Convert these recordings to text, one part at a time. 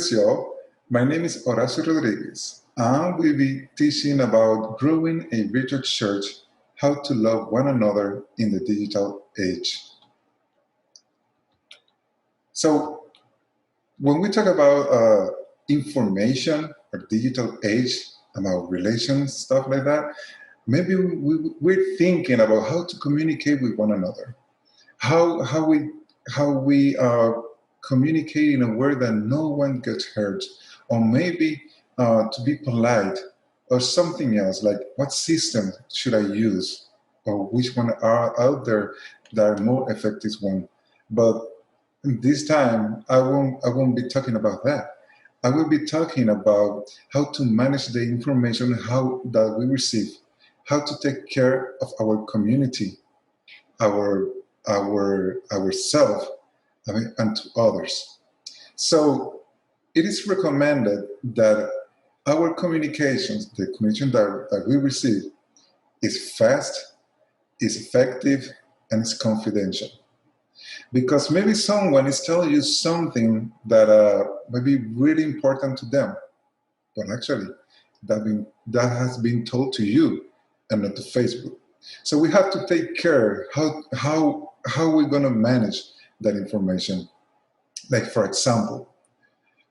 Greetings, y'all. My name is Horacio Rodríguez. I will be teaching about growing a virtual church, how to love one another in the digital age. So, when we talk about information or digital age, about relations, stuff like that, maybe we're thinking about how to communicate with one another, how we communicate in a way that no one gets hurt, or maybe to be polite, or something else like what system should I use, or which one are out there that are more effective one. But this time I won't be talking about that. I will be talking about how to manage the information how that we receive, how to take care of our community, our ourself, and to others. So it is recommended that our communications, the communication that we receive, is fast, is effective, and is confidential. Because maybe someone is telling you something that may be really important to them, but actually that has been told to you and not to Facebook. So we have to take care how we're going to manage that information. Like for example,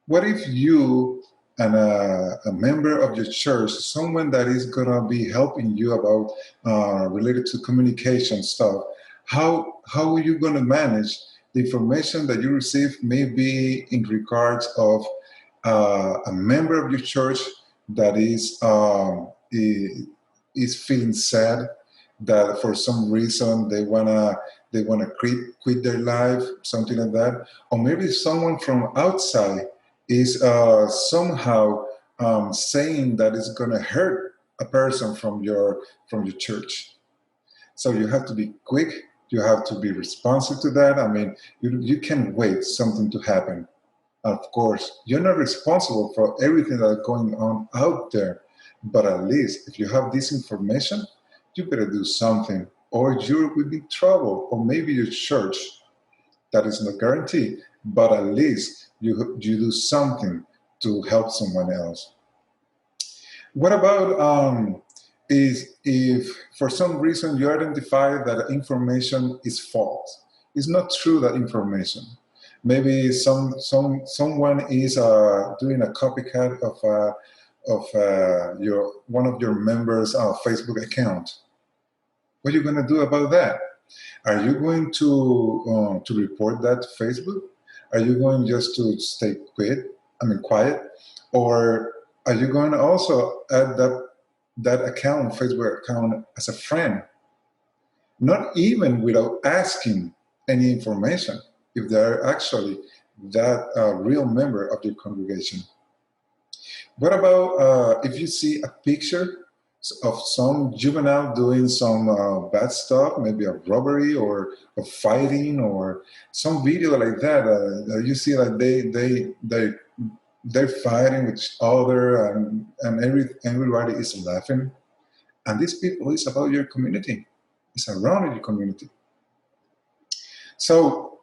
what if you and a member of your church, someone that is going to be helping you about related to communication stuff, how are you going to manage the information that you receive, maybe in regards of a member of your church that is feeling sad, that for some reason they wanna quit their life, something like that, or maybe someone from outside is somehow saying that it's gonna hurt a person from your church. So you have to be quick. You have to be responsive to that. I mean, you can't wait something to happen. Of course, you're not responsible for everything that's going on out there, but at least if you have this information, you better do something, or you will be in trouble, or maybe your church, that is not guaranteed, but at least you do something to help someone else. What about is if for some reason you identify that information is false? It's not true, that information. Maybe someone is doing a copycat of your one of your members' Facebook account. What are you going to do about that? Are you going to report that to Facebook? Are you going just to stay quiet, or are you going to also add that account, Facebook account, as a friend, not even without asking any information, if they're actually that real member of your congregation? What about if you see a picture of some juvenile doing some bad stuff, maybe a robbery or a fighting, or some video like that? You see like they're fighting with each other, and everybody is laughing. And these people is about your community. It's around your community. So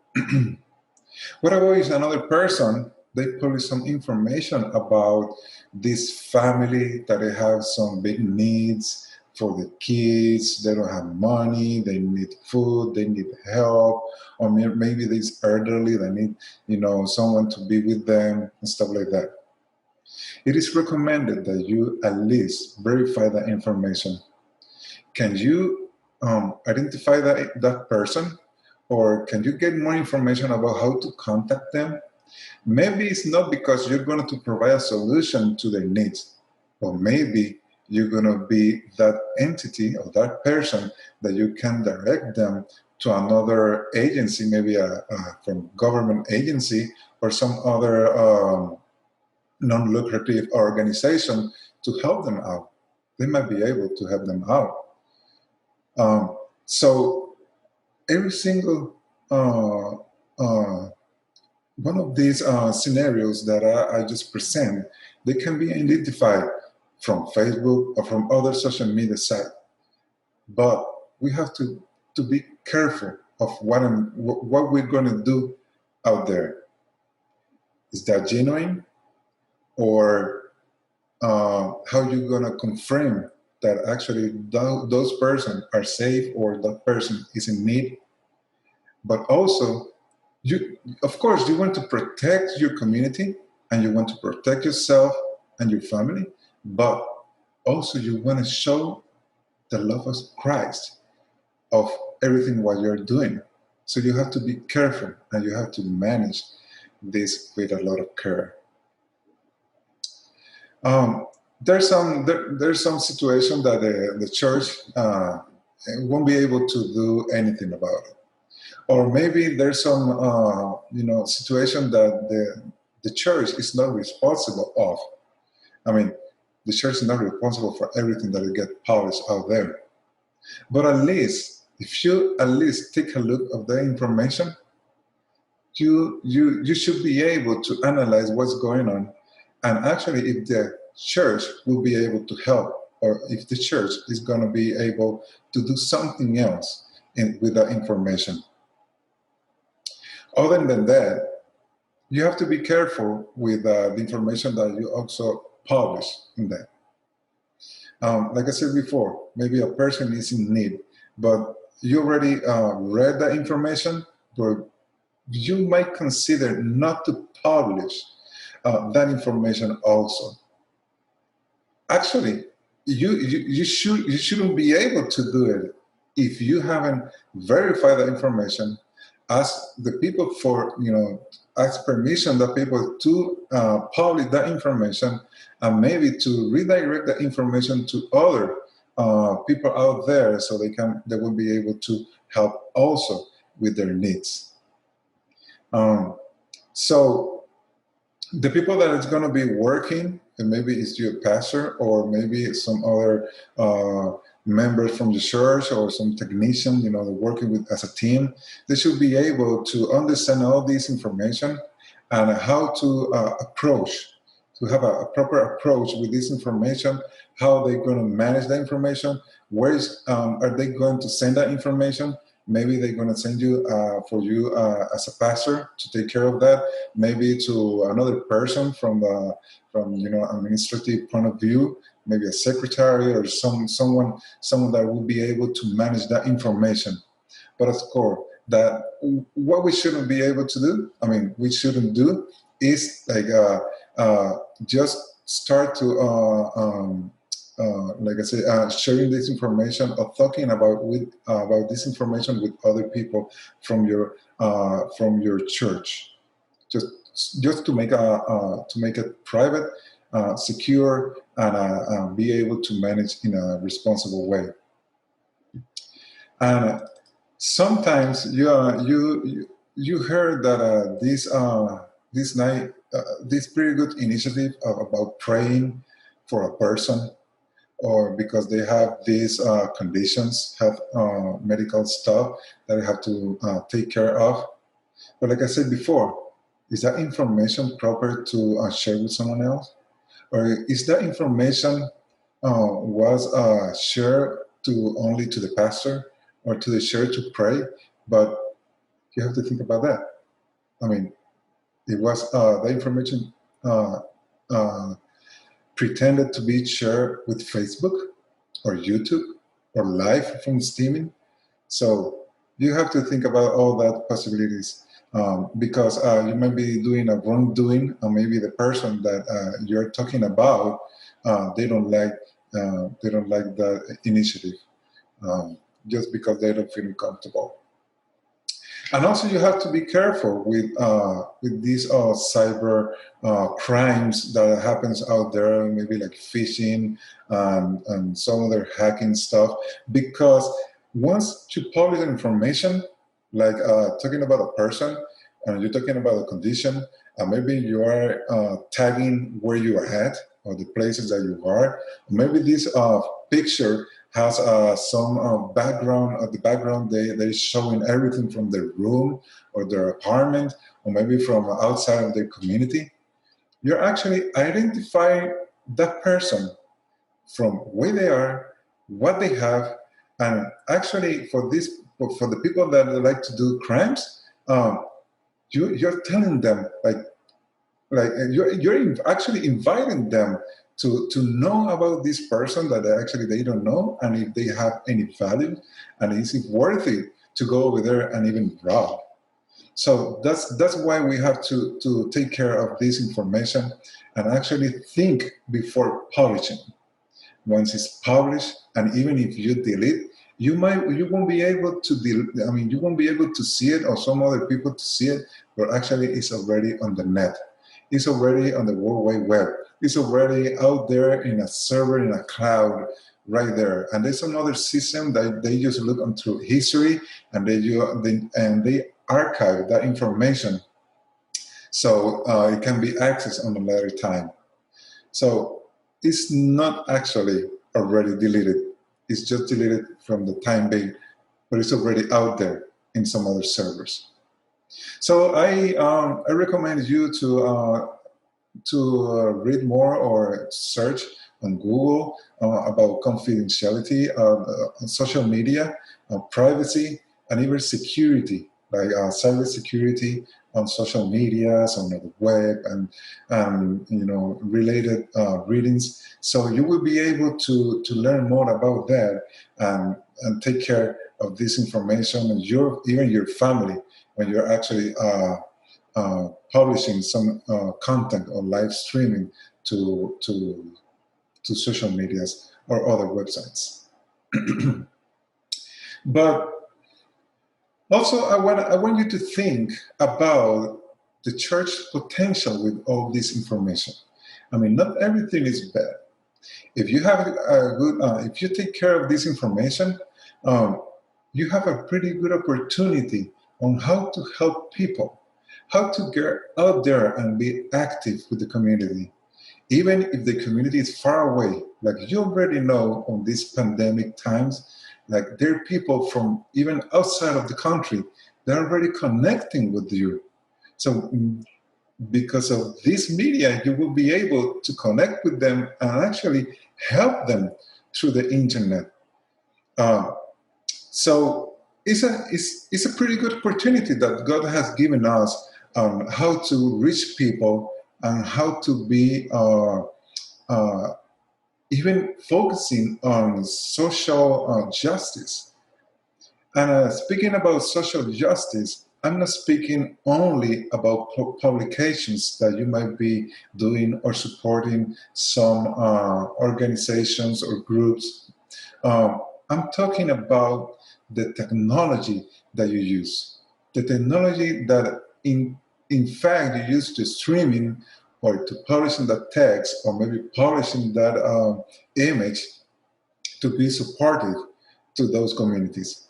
what about if another person, they publish some information about this family that they have some big needs for the kids, they don't have money, they need food, they need help, or maybe these elderly, they need, someone to be with them and stuff like that. It is recommended that you at least verify that information. Can you identify that person, or can you get more information about how to contact them? Maybe it's not because you're going to provide a solution to their needs, but maybe you're going to be that entity or that person that you can direct them to another agency, maybe from government agency or some other non-lucrative organization, to help them out. They might be able to help them out. So every single one of these scenarios that I just present, they can be identified from Facebook or from other social media sites. But we have to be careful of what we're going to do out there. Is that genuine? or how you gonna confirm that actually those person are safe or that person is in need. But also, you, of course, you want to protect your community and you want to protect yourself and your family, but also you want to show the love of Christ of everything what you're doing. So you have to be careful and you have to manage this with a lot of care. Um, there's some situation that the church won't be able to do anything about it, or maybe there's some situation that the church is not responsible of. I mean, the church is not responsible for everything that it gets published out there. But at least, if you at least take a look of the information, you should be able to analyze what's going on, and actually, if the church will be able to help, or if the church is going to be able to do something else with that information. Other than that, you have to be careful with the information that you also publish in that. Like I said before, maybe a person is in need, but you already read the information, but you might consider not to publish that information also. Actually, you shouldn't be able to do it if you haven't verified the information. Ask the people for ask permission the people to publish that information, and maybe to redirect the information to other people out there, so they will be able to help also with their needs. So the people that is going to be working, and maybe it's your pastor or maybe some other members from the church or some technician, they're working with as a team, they should be able to understand all this information and how to to have a proper approach with this information, how they're going to manage the information, are they going to send that information. Maybe they're going to send you for you as a pastor to take care of that. Maybe to another person from administrative point of view, maybe a secretary or someone that will be able to manage that information. But of course, that what we shouldn't be able to do, we shouldn't do is like just start to like I say, sharing this information or talking about this information with other people from your church, just to make it private, secure, and be able to manage in a responsible way. And sometimes you heard that this pretty good initiative about praying for a person, or because they have these conditions, have medical stuff that they have to take care of. But like I said before, is that information proper to share with someone else? Or is that information was shared only to the pastor or to the church to pray? But you have to think about that. It was the information pretended to be shared with Facebook or YouTube or live from streaming. So you have to think about all that possibilities, because you might be doing a wrongdoing, and maybe the person that you're talking about, they don't like that initiative, just because they don't feel comfortable. And also, you have to be careful with these cyber crimes that happens out there, maybe like phishing and some other hacking stuff. Because once you publish information, like talking about a person, and you're talking about a condition, maybe you are tagging where you are at or the places that you are. Maybe this picture has some background. At the background, they're showing everything from their room or their apartment, or maybe from outside of their community. You're actually identifying that person from where they are, what they have, and actually for the people that like to do crimes, you're telling them, like, Like actually inviting them to know about this person that they don't know, and if they have any value, and is it worth it to go over there and even browse. So that's why we have to take care of this information and actually think before publishing. Once it's published, and even if you delete, you won't be able to I mean, you won't be able to see it, or some other people to see it, but actually it's already on the net. It's already on the World Wide Web. It's already out there in a server in a cloud right there. And there's another system that they just look into history, and they archive that information, so it can be accessed on a later time. So it's not actually already deleted. It's just deleted from the time being, but it's already out there in some other servers. So I recommend you to read more or search on Google about confidentiality, social media, privacy, and even security, like cyber security on social medias, on the web, and related readings. So you will be able to learn more about that, and take care of this information, and even your family, when you're actually publishing some content or live streaming to social medias or other websites. But also, I want you to think about the church potential with all this information. I mean, not everything is bad. If you have a good, if you take care of this information, um, you have a pretty good opportunity on how to help people, how to get out there and be active with the community, even if the community is far away. Like you already know, on these pandemic times, like there are people from even outside of the country that are already connecting with you. So because of this media, you will be able to connect with them and actually help them through the internet. Uh, so it's a pretty good opportunity that God has given us on how to reach people, and how to be uh, even focusing on social justice. And speaking about social justice, I'm not speaking only about publications that you might be doing or supporting some organizations or groups. Um, I'm talking about the technology that you use, the technology that in fact you use to streaming, or to publishing that text, or maybe publishing that image, to be supportive to those communities.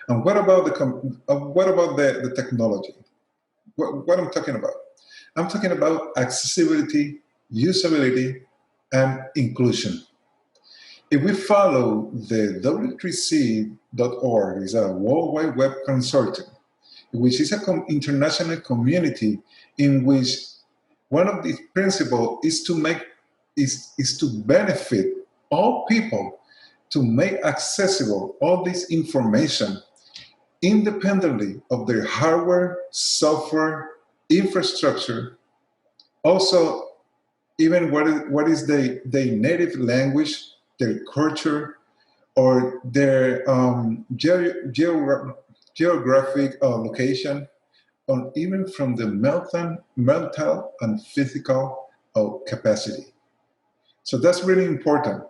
And what about the technology? What I'm talking about? I'm talking about accessibility, usability, and inclusion. If we follow the W3C.org, is a World Wide Web consortium, which is an international community in which one of the principles is to make is to benefit all people, to make accessible all this information independently of their hardware, software, infrastructure. Also, even what is their native language, their culture, or their geographic location, or even from the mental and physical capacity. So that's really important.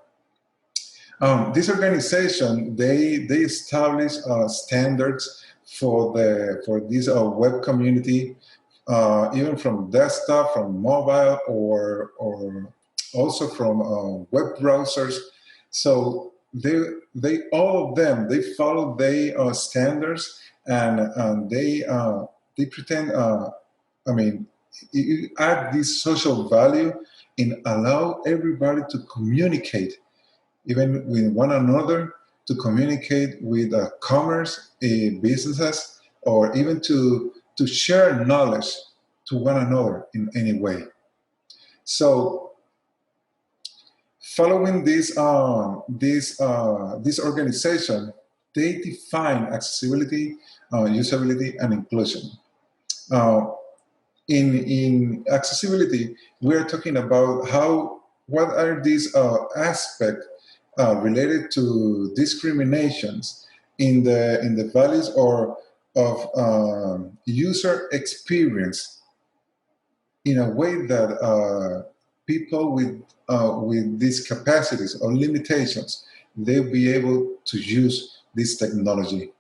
This organization, they establish standards for this web community, even from desktop, from mobile, or also from web browsers. So they all of them, they follow their standards, and they pretend. I mean, you add this social value and allow everybody to communicate, even with one another, to communicate with commerce, businesses, or even to share knowledge to one another in any way. So, following this organization, they define accessibility, usability, and inclusion. Uh, in accessibility, we are talking about what are these aspects related to discriminations in the values or of user experience in a way that people with these capacities or limitations, they'll be able to use this technology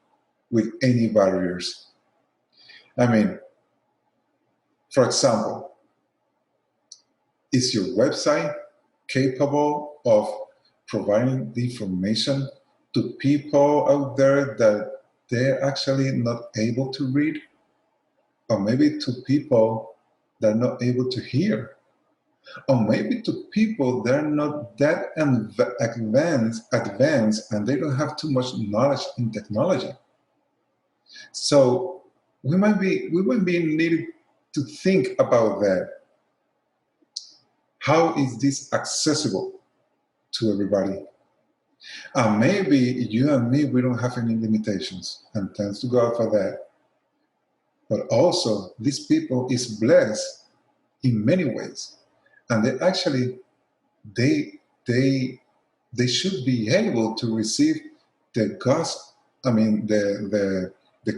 with any barriers. I mean, for example, is your website capable of providing the information to people out there that they're actually not able to read? Or maybe to people that are not able to hear? Or maybe to people that are not that advanced and they don't have too much knowledge in technology? So we might be needed to think about that. How is this accessible to everybody? And maybe you and me, we don't have any limitations, and thanks to God for that. But also, these people is blessed in many ways, and they actually they they they should be able to receive the gospel. I mean, the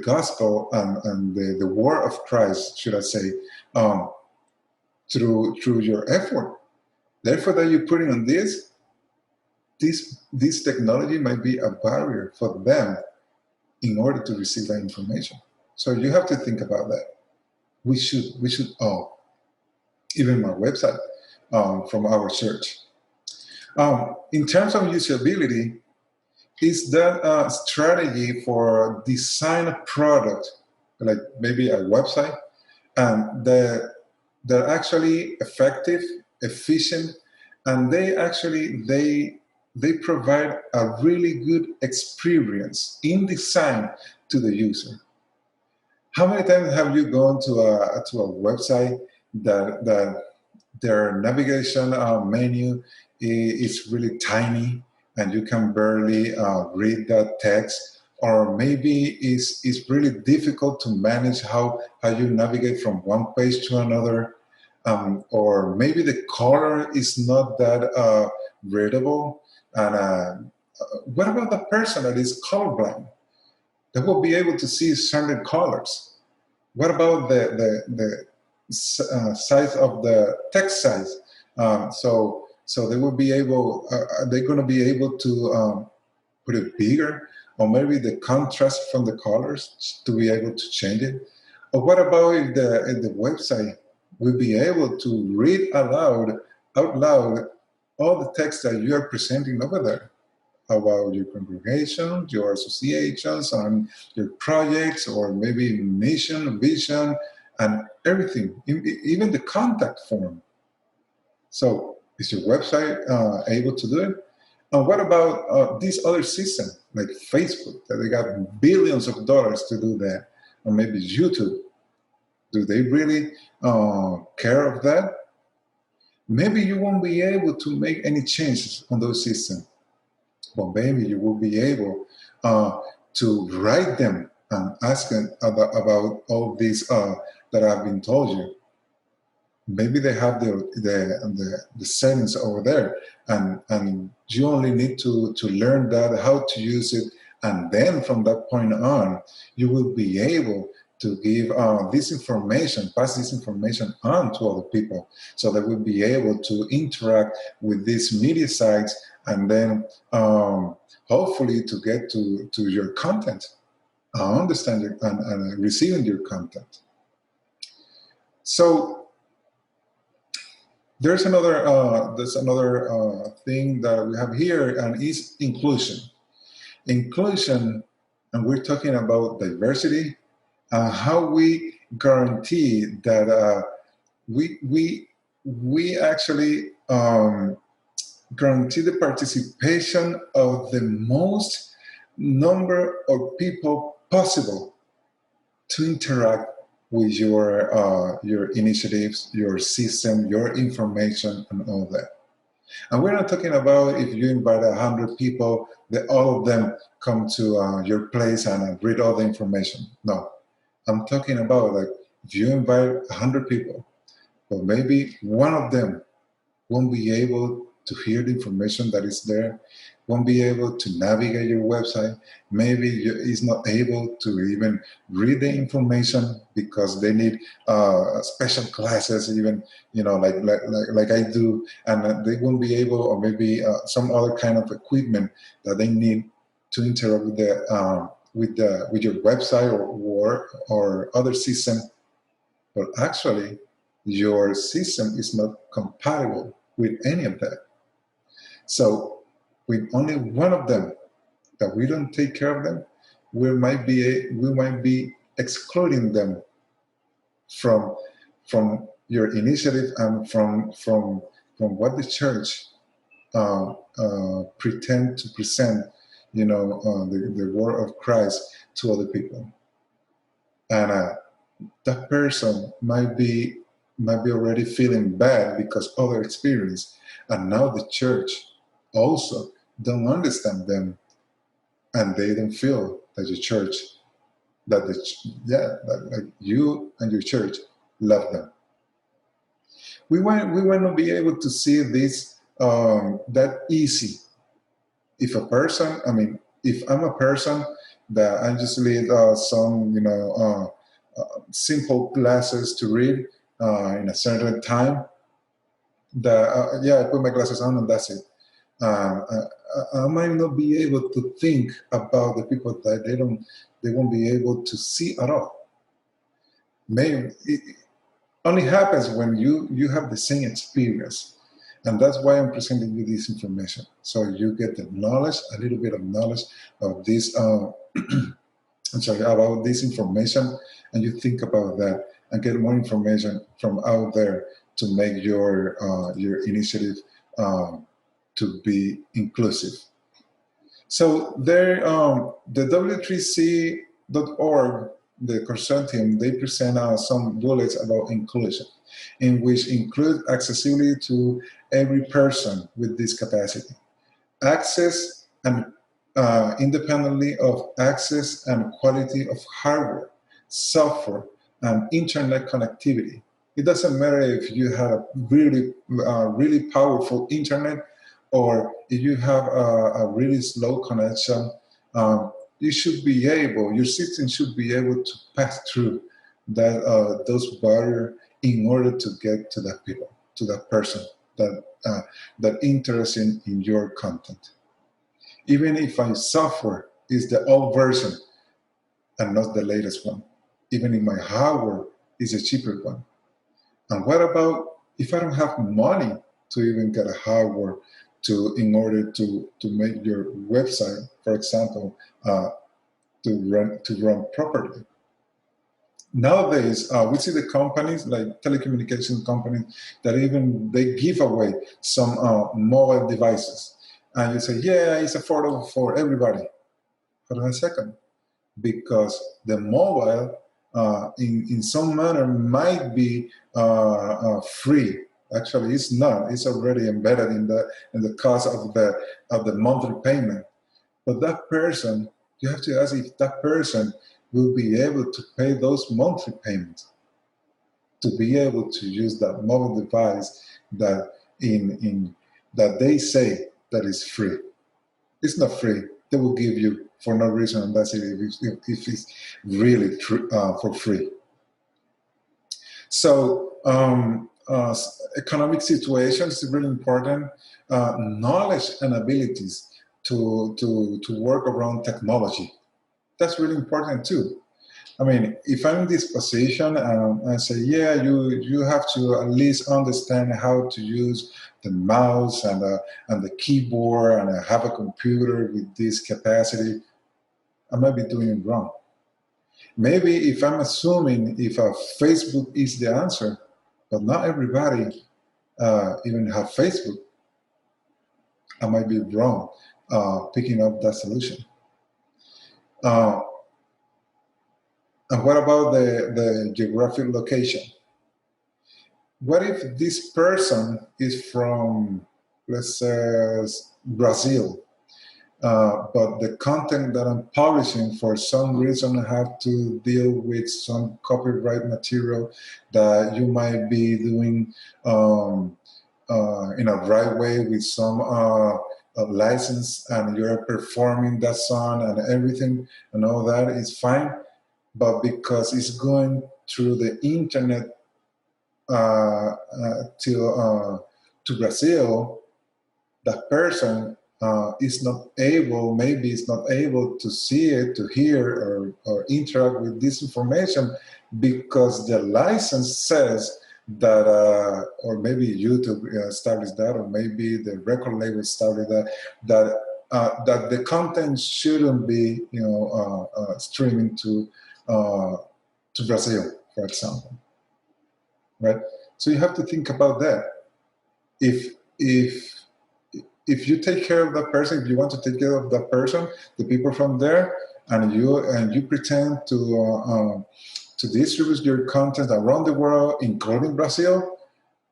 gospel and the word of Christ, should I say, um, through your effort. The effort that you're putting on this technology might be a barrier for them in order to receive that information. So you have to think about that. We should all, even my website from our church. In terms of usability, is that a strategy for design a product, like maybe a website, and they're actually effective, efficient, and they provide a really good experience in design to the user. How many times have you gone to a website that their navigation menu is really tiny and you can barely read that text, or maybe it's really difficult to manage how you navigate from one page to another, or maybe the color is not that readable. And what about the person that is colorblind? They will be able to see certain colors. What about the size of the text size? So they will be able. They're going to be able to put it bigger, or maybe the contrast from the colors to be able to change it. Or what about if the website will be able to read out loud, all the text that you are presenting over there about your congregation, your associations, and your projects, or maybe mission, vision, and everything, even the contact form. So is your website able to do it? And what about this other system, like Facebook, that they got billions of dollars to do that? Or maybe YouTube. Do they really care of that? Maybe you won't be able to make any changes on those systems, but maybe you will be able to write them and ask them about all these that I've been told you. Maybe they have the settings over there, and you only need to learn that, how to use it, and then from that point on, you will be able to give this information, pass this information on to other people, so that we'll be able to interact with these media sites, and then hopefully to get to your content, understanding and receiving your content. So there's another thing that we have here, and is inclusion. Inclusion, and we're talking about diversity, how we guarantee that we actually guarantee the participation of the most number of people possible to interact with your initiatives, your system, your information, and all that. And we're not talking about if you invite 100 people, that all of them come to your place and read all the information. No, I'm talking about like If you invite 100 people, but maybe one of them won't be able to hear the information that is there, won't be able to navigate your website. Maybe is not able to even read the information because they need special classes, even like I do, and they won't be able, or maybe some other kind of equipment that they need to interact with with your website or other system. But actually, your system is not compatible with any of that. So with only one of them that we don't take care of them, we might be excluding them from your initiative and from what the church pretend to present, the word of Christ to other people. And that person might be already feeling bad because other experience, and now the church also don't understand them, and they don't feel that the church, that like you and your church love them. We want to be able to see this that easy. If a person, I mean, if I'm a person that I just lead some, simple classes to read in a certain time, that I put my glasses on and that's it. I might not be able to think about the people that they won't be able to see at all. Maybe it only happens when you have the same experience, and that's why I'm presenting you this information, so you get the knowledge, a little bit of knowledge of this. I'm sorry, about this information, and you think about that and get more information from out there to make your initiative to be inclusive. So there, the W3C.org, the consortium, they present some bullets about inclusion, in which include accessibility to every person with discapacity, access and independently of access and quality of hardware, software, and internet connectivity. It doesn't matter if you have a really powerful internet, or if you have a really slow connection. You should be able, your system should be able to pass through those barriers in order to get to that people, to that person that interested in your content. Even if my software is the old version and not the latest one, even if my hardware is a cheaper one. And what about if I don't have money to even get a hardware in order to make your website, for example, to run properly? Nowadays, we see the companies like telecommunication companies that even they give away some mobile devices, and you say, yeah, it's affordable for everybody. Hold on a second, because the mobile, in some manner, might be free. Actually, it's not. It's already embedded in the cost of the monthly payment. But that person, you have to ask if that person will be able to pay those monthly payments to be able to use that mobile device that that they say that is free. It's not free. They will give you for no reason, and that's it. If it's really for free. So economic situations is really important. Knowledge and abilities to work around technology. That's really important too. I mean, if I'm in this position and I say, yeah, you have to at least understand how to use the mouse and the keyboard, and I have a computer with this capacity, I might be doing it wrong. Maybe if I'm assuming if Facebook is the answer, but not everybody even have Facebook, I might be wrong picking up that solution. And what about the geographic location? What if this person is from, let's say, Brazil, but the content that I'm publishing, for some reason, I have to deal with some copyright material that you might be doing in a right way with some license, and you're performing that song and everything, and all that is fine. But because it's going through the internet to Brazil, that person is not able, maybe is not able to see it, to hear, or interact with this information because the license says that, or maybe YouTube established that, or maybe the record label established that the content shouldn't be, streaming to Brazil, for example, right? So you have to think about that. If if if you take care of that person, if you want to take care of that person, the people from there, and you pretend to distribute your content around the world, including Brazil,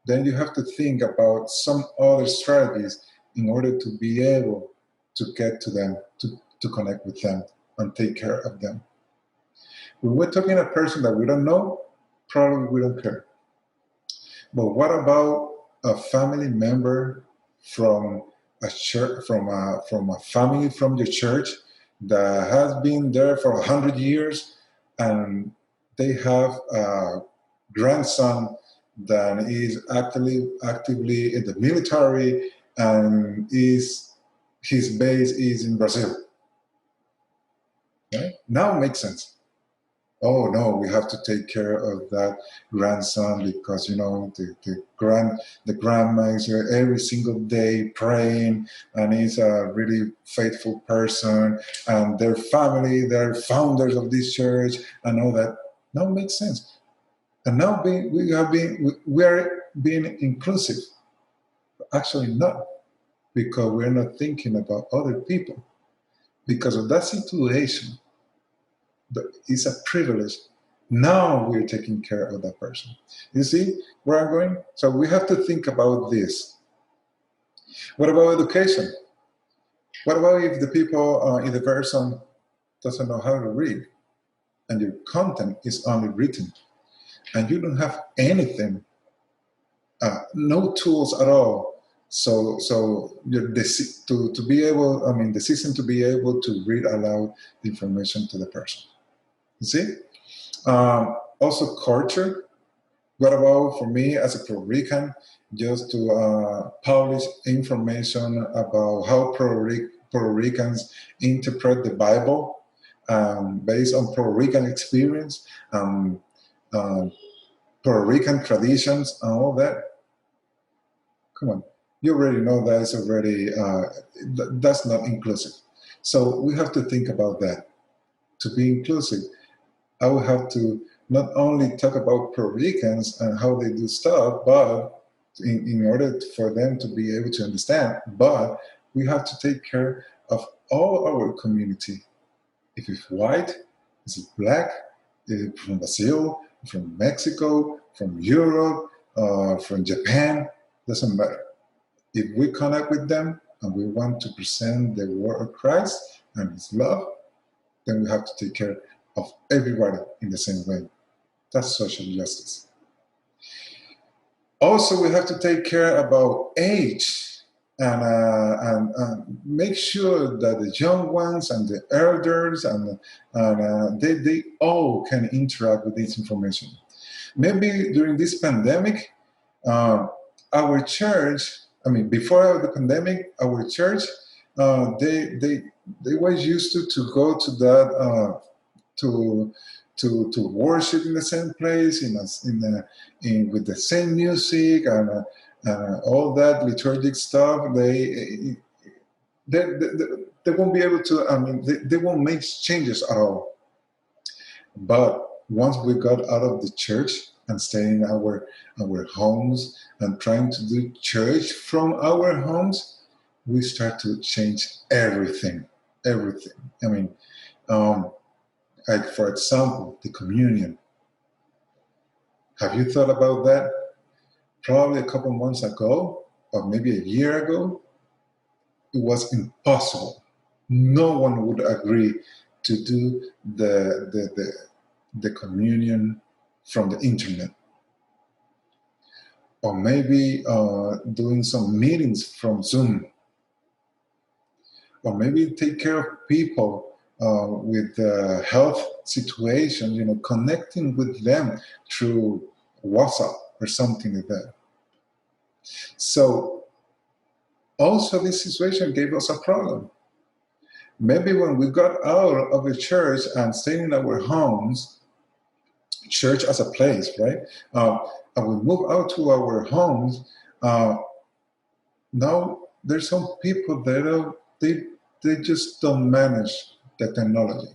then you have to think about some other strategies in order to be able to get to them, to connect with them, and take care of them. When we're talking a person that we don't know, probably we don't care. But what about a family member from a church, from a family from your church that has been there for 100 years, and they have a grandson that is actively in the military, and is his base is in Brazil. Right? Now it makes sense. Oh no, we have to take care of that grandson because the grandma is here every single day praying, and is a really faithful person, and their family, they're founders of this church, and all that. Now it makes sense. And now we are being inclusive. Actually not, because we're not thinking about other people. Because of that situation, but it's a privilege. Now we're taking care of that person. You see where I'm going? So we have to think about this. What about education? What about if if the person doesn't know how to read, and your content is only written, and you don't have anything, no tools at all. So to be able, the system to be able to read aloud the information to the person. You see? Also culture. What about for me as a Puerto Rican, just to publish information about how Puerto Ricans interpret the Bible, based on Puerto Rican experience, uh, Puerto Rican traditions, and all that? Come on, you already know that is already that's not inclusive. So we have to think about that. To be inclusive, I will have to not only talk about Puerto Ricans and how they do stuff, but in order for them to be able to understand, but we have to take care of all our community. If it's white, if it's black, if it's from Brazil, from Mexico, from Europe, from Japan, doesn't matter. If we connect with them and we want to present the word of Christ and his love, then we have to take care of everybody in the same way. That's social justice. Also, we have to take care about age, and make sure that the young ones and the elders they all can interact with this information. Maybe during this pandemic, uh, our church, before the pandemic, our church, they were used to go to that, to to worship in the same place, with the same music, and all that liturgic stuff. They won't be able to. They won't make changes at all. But once we got out of the church and staying in our homes and trying to do church from our homes, we start to change everything. Everything. Um, like for example, the communion. Have you thought about that? Probably a couple months ago, or maybe a year ago, it was impossible. No one would agree to do the communion from the internet, or maybe doing some meetings from Zoom, or maybe take care of people with the health situation, connecting with them through WhatsApp or something like that. So also this situation gave us a problem. Maybe when we got out of the church and stayed in our homes, church as a place, right? And we move out to our homes. Uh, Now there's some people that they just don't manage the technology,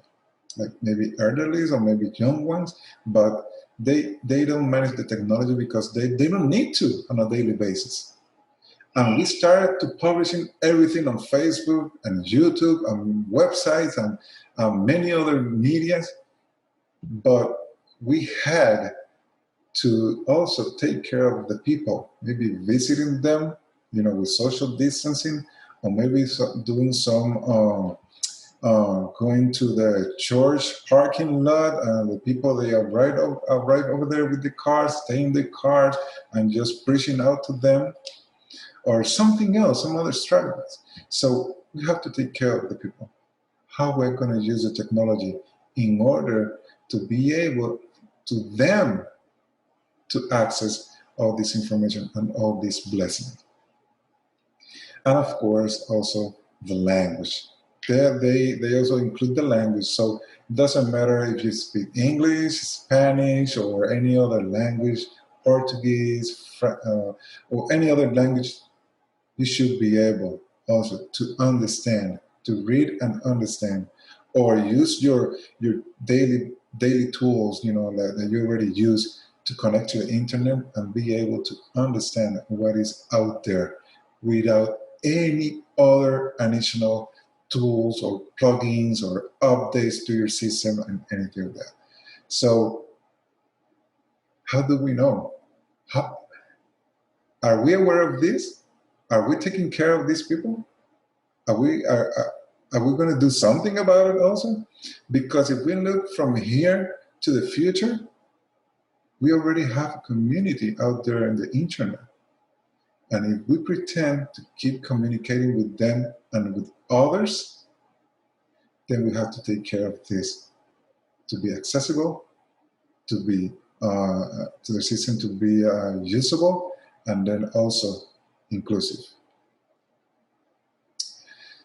like maybe elderly or maybe young ones, but they don't manage the technology because they don't need to on a daily basis. And we started to publishing everything on Facebook and YouTube and websites and many other medias, but we had to also take care of the people, maybe visiting them, with social distancing, or maybe doing some going to the church parking lot, and the people they arrive over there with the cars, stay in the cars, and just preaching out to them, or something else, some other strategies. So we have to take care of the people. How we're going to use the technology in order to be able to them to access all this information and all these blessings. And of course, also the language. They also include the language. So it doesn't matter if you speak English, Spanish, or any other language, Portuguese, or any other language, you should be able also to understand, to read and understand, or use your daily tools, that you already use to connect to the internet and be able to understand what is out there without any other additional tools or plugins or updates to your system and anything like that. So how do we know? How, are we aware of this? Are we taking care of these people? Are we going to do something about it also? Because if we look from here to the future, we already have a community out there in the internet. And if we pretend to keep communicating with them and with others, then we have to take care of this to be accessible, to be to the system to be usable, and then also inclusive.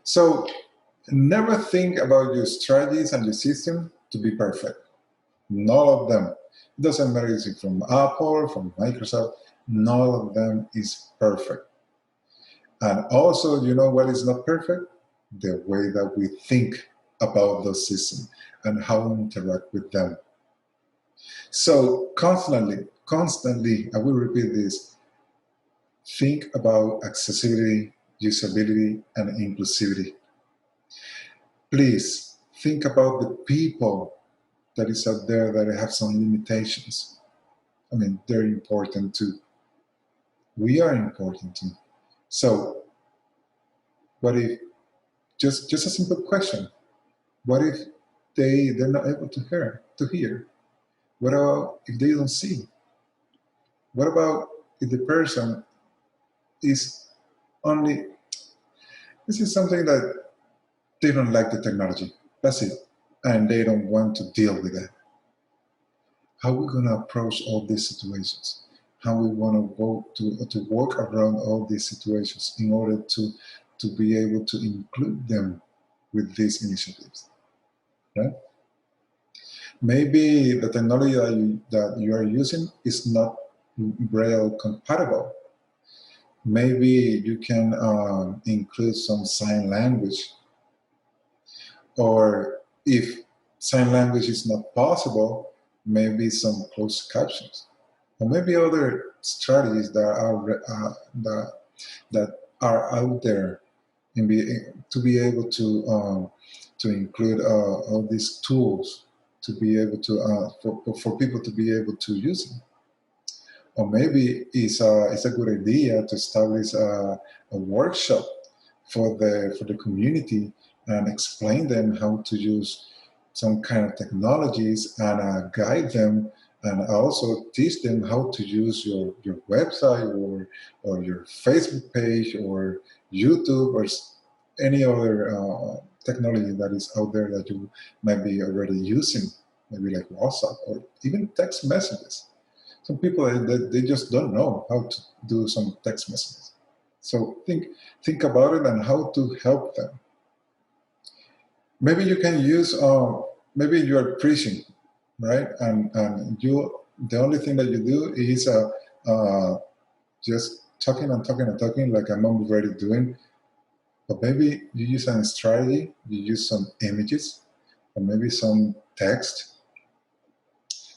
So never think about your strategies and your system to be perfect. None of them. It doesn't matter if it's from Apple, from Microsoft, none of them is perfect. And also, what is not perfect? The way that we think about those systems and how we interact with them. So constantly, I will repeat this, think about accessibility, usability, and inclusivity. Please think about the people that is out there that have some limitations. I mean, they're important too. We are important too. So what if, just a simple question, what if they're not able to hear? What about if they don't see? What about if the person is only, this is something that they don't like the technology. That's it. And they don't want to deal with it. How are we going to approach all these situations? How we want to go to work around all these situations in order to be able to include them with these initiatives, right? Maybe the technology that you are using is not Braille compatible. Maybe you can include some sign language, or if sign language is not possible, maybe some closed captions, or maybe other strategies that are out there, and to be able to include all these tools to be able to for people to be able to use them. Or maybe it's a good idea to establish a workshop for the community and explain them how to use some kind of technologies and guide them and also teach them how to use your website or your Facebook page or YouTube or any other technology that is out there that you might be already using, maybe like WhatsApp or even text messages. Some people they just don't know how to do some text messages. So think about it and how to help them. Maybe you can use maybe you are preaching, right? And you the only thing that you do is just talking and talking and talking like I'm already doing. But maybe you use a strategy, you use some images, or maybe some text,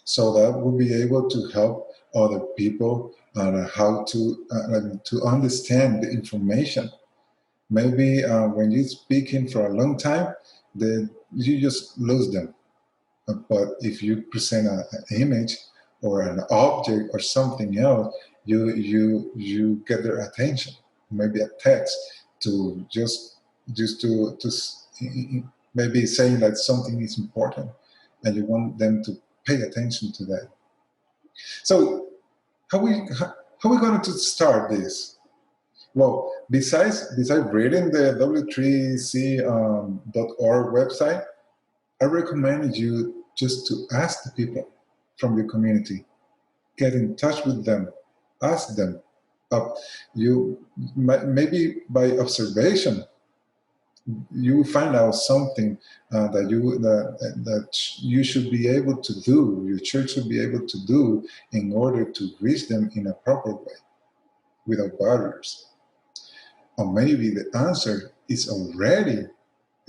so that will be able to help other people on how to understand the information. Maybe when you're speaking for a long time, then you just lose them. But if you present an image or an object or something else, you get their attention. Maybe a text to just to maybe saying that something is important, and you want them to pay attention to that. So how we going to start this? Well, besides reading the w3c.org website, I recommend you just to ask the people from your community, get in touch with them, ask them. You maybe by observation, you find out something that you should be able to do. Your church should be able to do in order to reach them in a proper way, without barriers. Or maybe the answer is already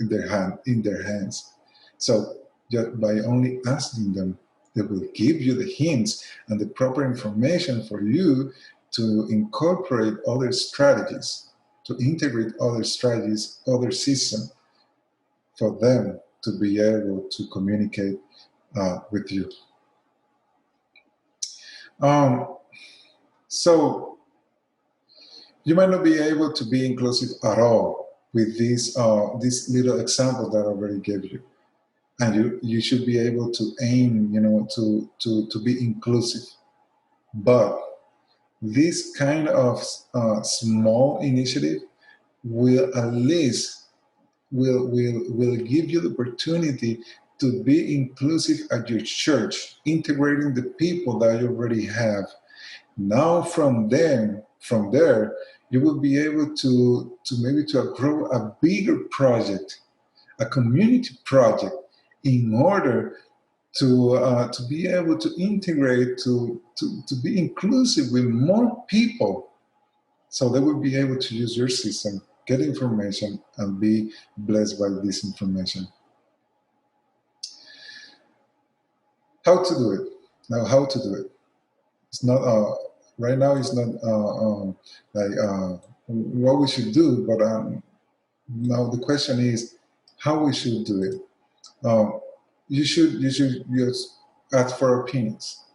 in their hands. So just by only asking them, they will give you the hints and the proper information for you to incorporate other strategies, to integrate other strategies, other systems for them to be able to communicate with you. So you might not be able to be inclusive at all with these little examples that I already gave you. And you should be able to aim, to be inclusive. But this kind of small initiative will at least will give you the opportunity to be inclusive at your church, integrating the people that you already have. Now from there, you will be able to maybe to grow a bigger project, a community project, in order to be able to integrate, to be inclusive with more people, so they will be able to use your system, get information, and be blessed by this information. How to do it? Now, how to do it? It's not right now. It's not what we should do, but now the question is how we should do it. You should just ask for opinions.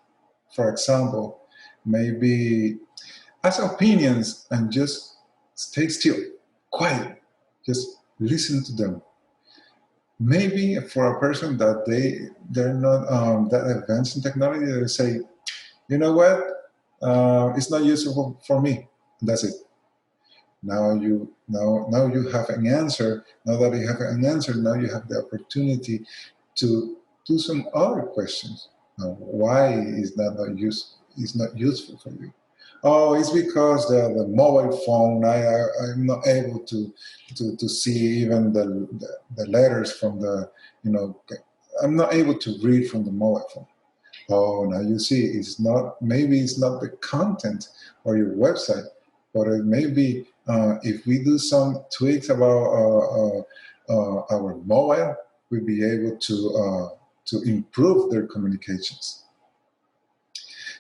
For example, maybe ask opinions and just stay still, quiet, just listen to them. Maybe for a person that they're not that advanced in technology, they say, you know what, it's not useful for me. That's it. Now you have an answer. Now that you have an answer, now you have the opportunity to do some other questions. Now, why is that not useful for you? Oh, it's because the mobile phone. I'm not able to see even the letters from the I'm not able to read from the mobile phone. Oh, now you see, maybe it's not the content or your website, but it may be if we do some tweaks about our mobile, we'll be able to improve their communications.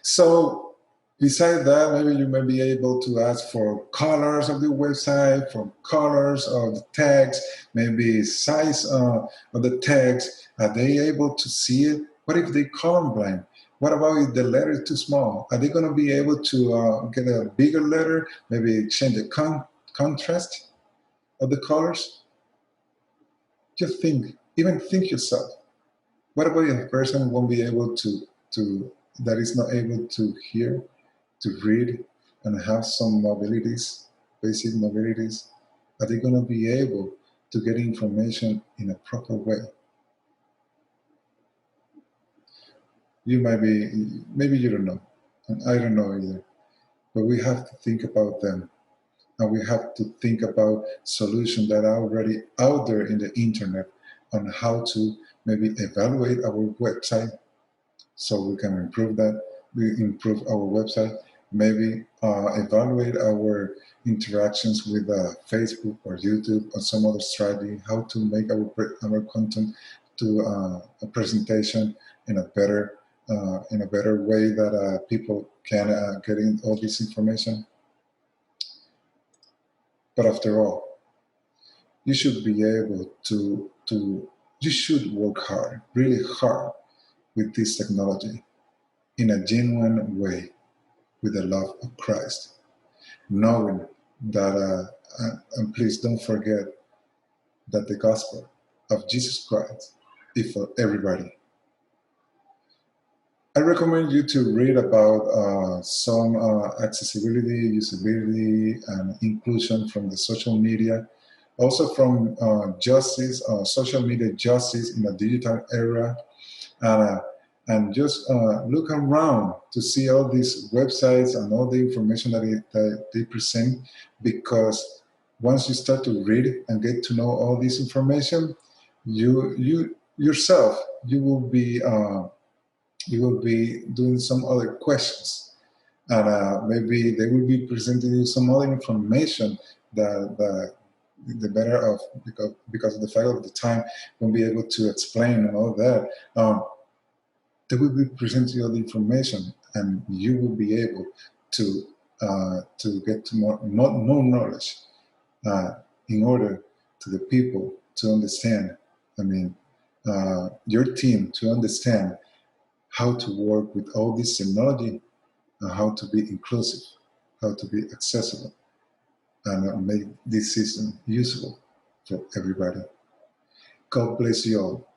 So besides that, maybe you may be able to ask for colors of the website, for colors of the text, maybe size of the text. Are they able to see it? What if they colorblind? What about if the letter is too small? Are they going to be able to get a bigger letter? Maybe change the contrast of the colors? Just think, even think yourself. What about if a person won't be able to that is not able to hear, to read, and have some mobilities, basic mobilities? Are they going to be able to get information in a proper way? You might be, maybe you don't know, and I don't know either. But we have to think about them, and we have to think about solutions that are already out there in the internet on how to maybe evaluate our website so we can improve that. We improve our website, maybe evaluate our interactions with Facebook or YouTube or some other strategy, how to make our content to a presentation in a better way that people can get in all this information. But after all, you should be able to you should work hard, really hard with this technology in a genuine way with the love of Christ, knowing that, and please don't forget that the gospel of Jesus Christ is for everybody. I recommend you to read about some accessibility, usability, and inclusion from the social media, also from justice, social media justice in a digital era, and, uh, and just look around to see all these websites and all the information that they present, because once you start to read and get to know all this information, you yourself, you will be doing some other questions, and maybe they will be presenting you some other information that the better of, because of the fact of the time won't be able to explain and all that. They will be presenting you all the information, and you will be able to get to more knowledge uh, in order to the people to understand. I mean, your team to understand how to work with all this technology, and how to be inclusive, how to be accessible, and make this system usable for everybody. God bless you all.